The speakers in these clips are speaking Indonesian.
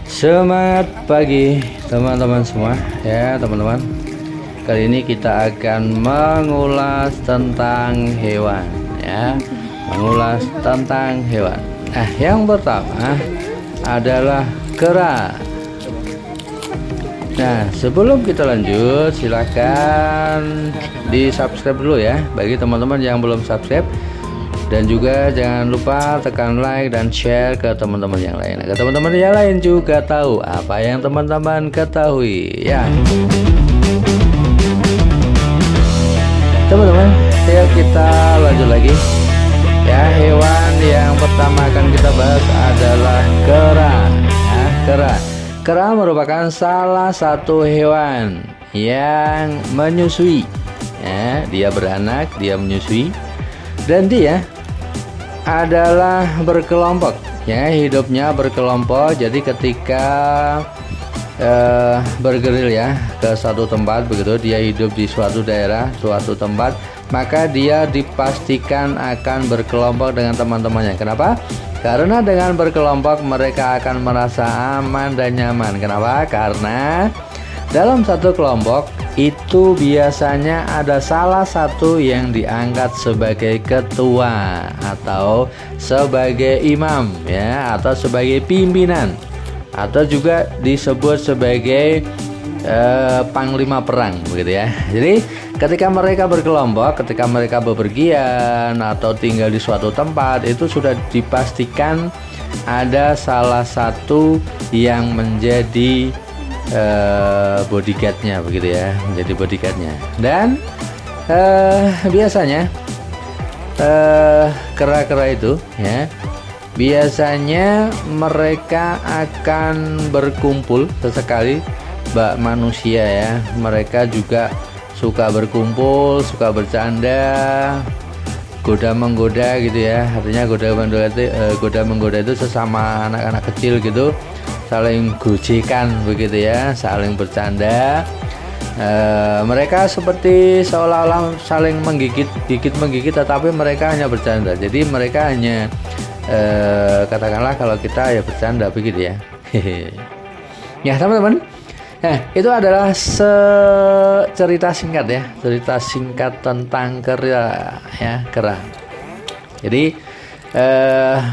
Semangat pagi teman-teman semua ya teman-teman. Kali ini kita akan mengulas tentang hewan ya, mengulas tentang hewan. Nah, yang pertama adalah kera. Nah, sebelum kita lanjut silahkan di subscribe dulu ya bagi teman-teman yang belum subscribe. Dan juga jangan lupa tekan like dan share ke teman-teman yang lain agar teman-teman yang lain juga tahu apa yang teman-teman ketahui ya. Teman-teman, yuk kita lanjut lagi ya. Hewan yang pertama akan kita bahas adalah kera ya. Kera merupakan salah satu hewan yang menyusui ya. Dia beranak, dia menyusui, dan dia adalah berkelompok ya, hidupnya berkelompok. Jadi ketika bergeril ya ke suatu tempat begitu, dia hidup di suatu daerah, suatu tempat, maka dia dipastikan akan berkelompok dengan teman-temannya. Kenapa? Karena dengan berkelompok mereka akan merasa aman dan nyaman. Kenapa? Karena dalam satu kelompok itu biasanya ada salah satu yang diangkat sebagai ketua atau sebagai imam ya, atau sebagai pimpinan, atau juga disebut sebagai panglima perang begitu ya. Jadi ketika mereka berkelompok, ketika mereka bepergian atau tinggal di suatu tempat, itu sudah dipastikan ada salah satu yang menjadi bodyguardnya begitu ya, menjadi bodyguardnya. Dan biasanya kera-kera itu ya, biasanya mereka akan berkumpul sesekali. Mbak manusia ya, mereka juga suka berkumpul, suka bercanda, goda menggoda gitu ya. Artinya goda menggoda itu sesama anak-anak kecil gitu, saling gojekan begitu ya, saling bercanda. Mereka seperti seolah-olah saling menggigit, tetapi mereka hanya bercanda. Jadi mereka hanya katakanlah kalau kita ya bercanda begitu ya. Ya teman-teman, nah itu adalah cerita singkat ya, cerita singkat tentang kera ya, kera. Jadi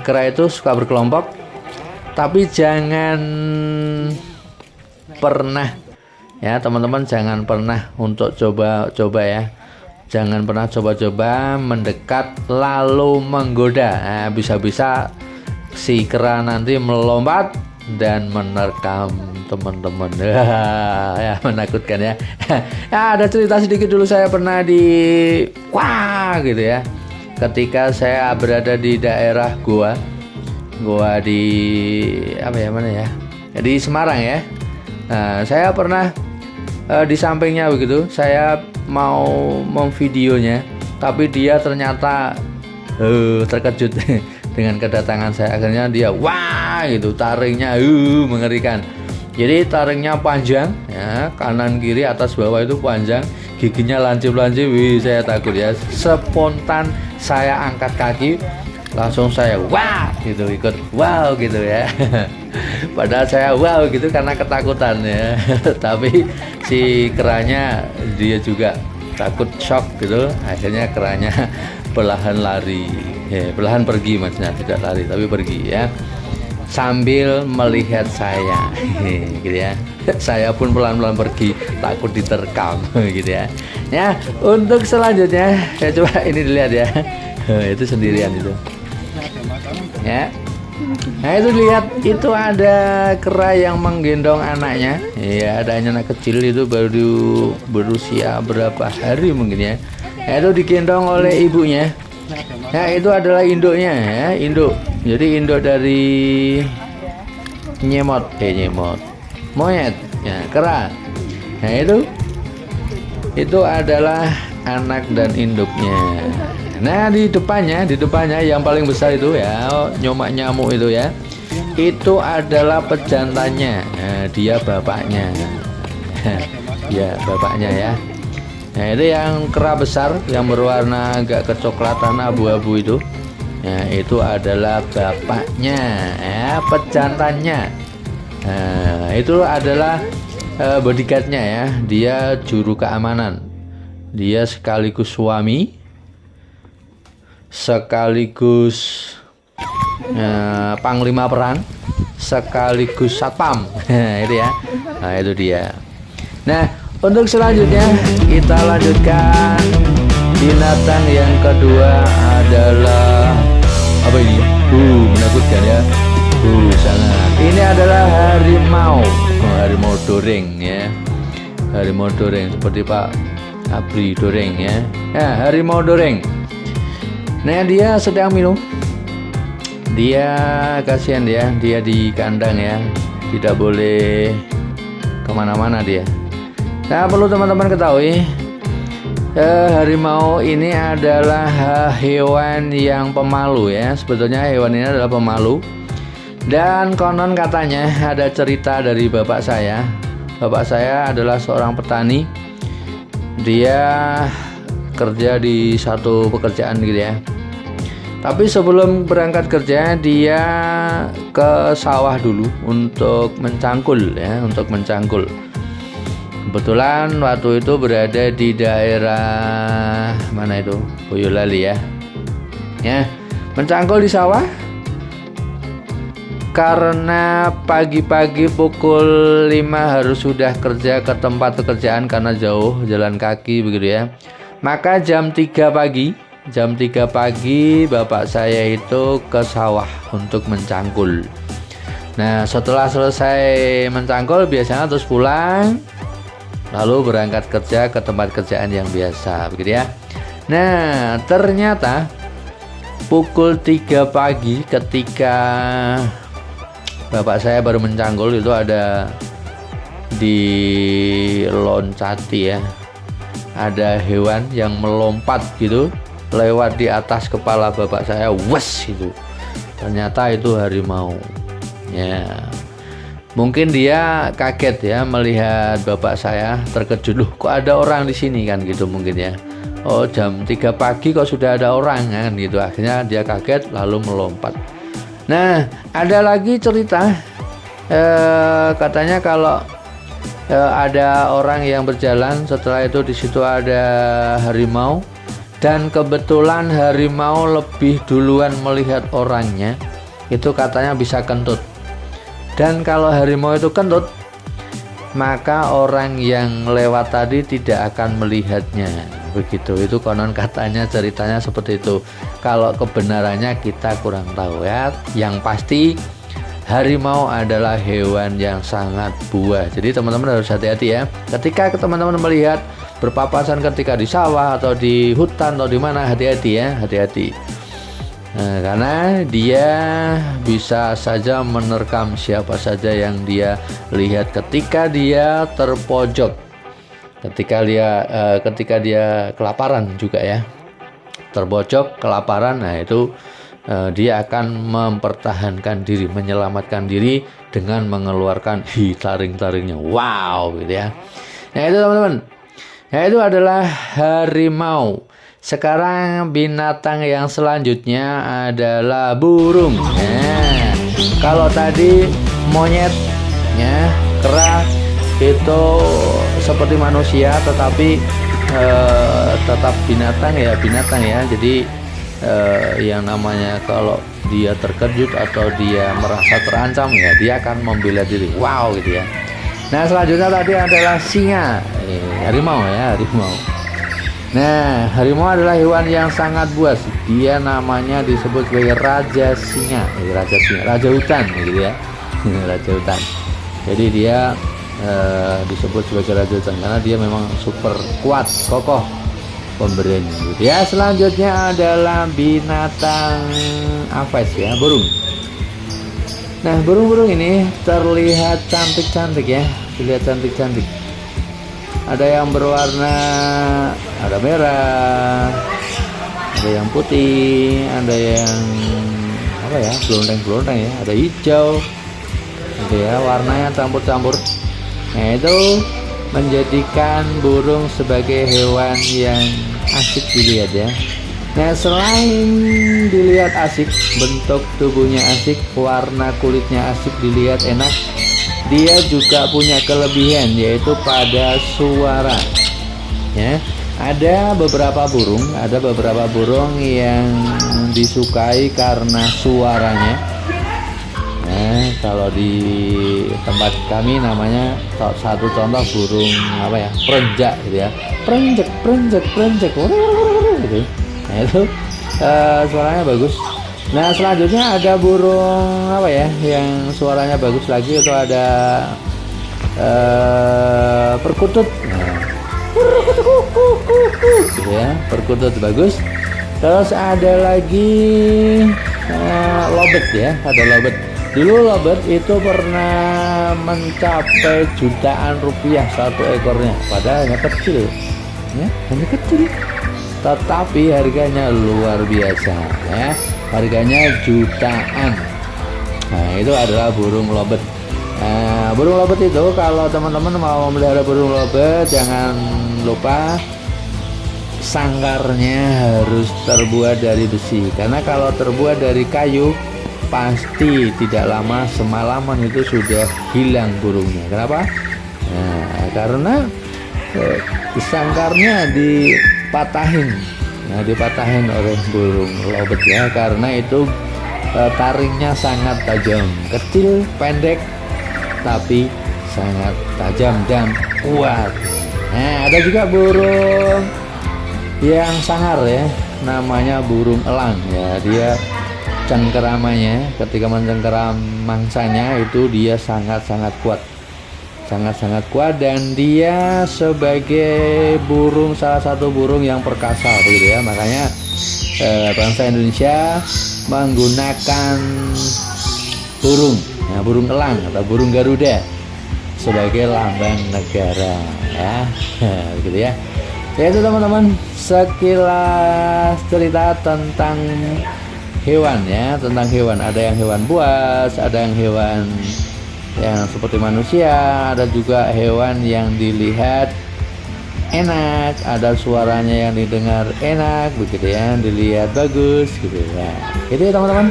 kera itu suka berkelompok, tapi jangan pernah ya teman-teman, jangan pernah untuk coba-coba ya, jangan pernah coba-coba mendekat lalu menggoda. Nah, bisa-bisa si kera nanti melompat dan menerkam teman-teman. Ya menakutkan ya. Ya ada cerita sedikit dulu, saya pernah gitu ya, ketika saya berada di daerah gua di mana ya, di Semarang ya. Nah, saya pernah di sampingnya begitu, saya mau memvideonya, tapi dia ternyata terkejut dengan kedatangan saya. Akhirnya dia gitu, taringnya mengerikan. Jadi taringnya panjang ya, kanan kiri atas bawah itu panjang, giginya lancip-lancip. Saya takut ya. Spontan saya angkat kaki, langsung saya gitu, ikut gitu ya. Padahal saya gitu karena ketakutan ya. Tapi si keranya dia juga takut, shock gitu. Akhirnya keranya perlahan lari ya, perlahan pergi, maksudnya tidak lari tapi pergi ya, sambil melihat saya gitu ya. Saya pun pelan-pelan pergi, takut diterkam gitu ya. Ya, untuk selanjutnya ya, coba ini dilihat ya. Itu sendirian itu ya. Nah itu lihat, itu ada kera yang menggendong anaknya ya, ada anak kecil itu baru berusia berapa hari mungkin ya. Nah, itu digendong oleh ibunya. Nah itu adalah induknya ya, induk. Jadi induk dari monyet ya, kera. Nah itu adalah anak dan induknya. Nah di depannya yang paling besar itu ya, nyomak nyamuk itu ya, itu adalah pejantannya. Nah, dia bapaknya. Ya bapaknya ya. Nah itu yang kera besar yang berwarna agak kecoklatan abu-abu itu, Nah, itu adalah bapaknya, ya, pejantannya. Nah, itu adalah bodyguardnya ya. Dia juru keamanan. Dia sekaligus suami, sekaligus panglima perang, sekaligus satpam. Itu ya. Nah, itu dia. Nah, untuk selanjutnya kita lanjutkan. Binatang yang kedua adalah apa ini? Menakutkan ya. Sangat. Ini adalah harimau. Harimau doreng ya. Harimau doreng seperti Pak Abri Doreng ya. Harimau doreng. Nah, dia sedang minum. Dia kasihan dia di kandang ya. Tidak boleh kemana-mana dia. Nah, perlu teman-teman ketahui, harimau ini adalah hewan yang pemalu ya. Sebetulnya hewan ini adalah pemalu. Dan konon katanya ada cerita dari bapak saya. Bapak saya adalah seorang petani. Dia kerja di satu pekerjaan gitu ya. Tapi sebelum berangkat kerja dia ke sawah dulu untuk mencangkul ya, untuk mencangkul. Kebetulan waktu itu berada di daerah mana itu? Boyolali ya. Ya, mencangkul di sawah. Karena pagi-pagi pukul 5 harus sudah kerja ke tempat pekerjaan karena jauh jalan kaki begitu ya. Maka jam 3 pagi bapak saya itu ke sawah untuk mencangkul. Nah, setelah selesai mencangkul biasanya terus pulang, lalu berangkat kerja ke tempat kerjaan yang biasa begitu ya. Nah, ternyata pukul 3 pagi ketika bapak saya baru mencangkul itu ada diloncati ya. Ada hewan yang melompat gitu lewat di atas kepala bapak saya, wes itu. Ternyata itu harimau. Ya. Mungkin dia kaget ya melihat bapak saya, terkejut, loh kok ada orang di sini kan gitu mungkin ya. Oh, jam 3 pagi kok sudah ada orang kan gitu. Akhirnya dia kaget lalu melompat. Nah, ada lagi cerita katanya kalau ada orang yang berjalan, setelah itu di situ ada harimau dan kebetulan harimau lebih duluan melihat orangnya, itu katanya bisa kentut. Dan kalau harimau itu kentut, maka orang yang lewat tadi tidak akan melihatnya. Begitu, itu konon katanya, ceritanya seperti itu. Kalau kebenarannya kita kurang tahu ya. Yang pasti harimau adalah hewan yang sangat buas. Jadi teman-teman harus hati-hati ya. Ketika teman-teman melihat berpapasan ketika di sawah atau di hutan atau di mana, hati-hati ya, hati-hati. Nah, karena dia bisa saja menerkam siapa saja yang dia lihat ketika dia terpojok. Ketika dia kelaparan juga ya, terbojok kelaparan, nah itu dia akan mempertahankan diri, menyelamatkan diri dengan mengeluarkan taring-taringnya. Wow gitu ya. Nah itu teman-teman, nah itu adalah harimau. Sekarang binatang yang selanjutnya adalah burung. Nah, kalau tadi monyet ya, kera itu seperti manusia tetapi tetap binatang ya. Jadi yang namanya kalau dia terkejut atau dia merasa terancam ya, dia akan membela diri. Wow gitu ya. Nah, selanjutnya tadi adalah singa. Harimau ya, harimau. Nah, harimau adalah hewan yang sangat buas. Dia namanya disebut sebagai raja singa, raja hutan gitu ya. Raja hutan. Jadi dia disebut sebagai raja hutan karena dia memang super kuat, kokoh pemberiannya. Ya, selanjutnya adalah binatang aves ya, burung. Nah, burung-burung ini terlihat cantik-cantik ya, terlihat cantik-cantik. Ada yang berwarna, ada merah, ada yang putih, ada yang apa ya, blondeng-blondeng ya, ada hijau, gitu ya, warnanya campur-campur. Nah, itu menjadikan burung sebagai hewan yang asik dilihat ya. Nah, selain dilihat asik, bentuk tubuhnya asik, warna kulitnya asik, dilihat enak, dia juga punya kelebihan yaitu pada suara. Ya, ada beberapa burung yang disukai karena suaranya. Nah, kalau di tempat kami namanya satu contoh burung apa ya, perenjak gitu ya, perenjak gitu. Nah, itu suaranya bagus. Nah, selanjutnya ada burung apa ya yang suaranya bagus lagi, itu ada perkutut. Nah, gitu ya, perkutut bagus. Terus ada lagi lobet ya, ada lobet. Dulu lobet itu pernah mencapai jutaan rupiah satu ekornya, padahal hanya kecil ya, hanya kecil, tetapi harganya luar biasa ya, harganya jutaan. Nah, itu adalah burung lobet. Nah, burung lobet itu kalau teman-teman mau memelihara burung lobet, jangan lupa sangkarnya harus terbuat dari besi, karena kalau terbuat dari kayu pasti tidak lama, semalaman itu sudah hilang burungnya. Kenapa? Nah, karena sangkarnya dipatahin. Nah, dipatahin oleh burung lobet ya, karena itu taringnya sangat tajam, kecil, pendek, tapi sangat tajam dan kuat. Nah, ada juga burung yang sangar ya, namanya burung elang ya. Dia cengkeramannya ketika mencengkeram mangsanya itu dia sangat-sangat kuat, sangat-sangat kuat, dan dia sebagai burung, salah satu burung yang perkasa begitu ya. Makanya bangsa Indonesia menggunakan burung elang atau burung Garuda sebagai lambang negara ya. Gitu ya. Itu teman-teman sekilas cerita tentang hewan ya, tentang hewan. Ada yang hewan buas, ada yang hewan yang seperti manusia, ada juga hewan yang dilihat enak, ada suaranya yang didengar enak begitu ya, dilihat bagus gitu ya. Gitu ya teman-teman.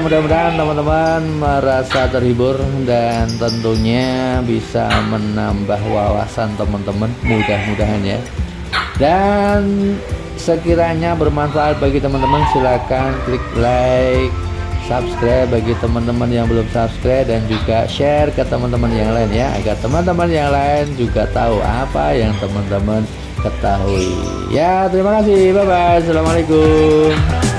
Mudah-mudahan teman-teman merasa terhibur dan tentunya bisa menambah wawasan teman-teman, mudah-mudahan ya. Dan sekiranya bermanfaat bagi teman-teman, silakan klik like, subscribe bagi teman-teman yang belum subscribe, dan juga share ke teman-teman yang lain ya, agar teman-teman yang lain juga tahu apa yang teman-teman ketahui ya. Terima kasih, bye bye, assalamualaikum.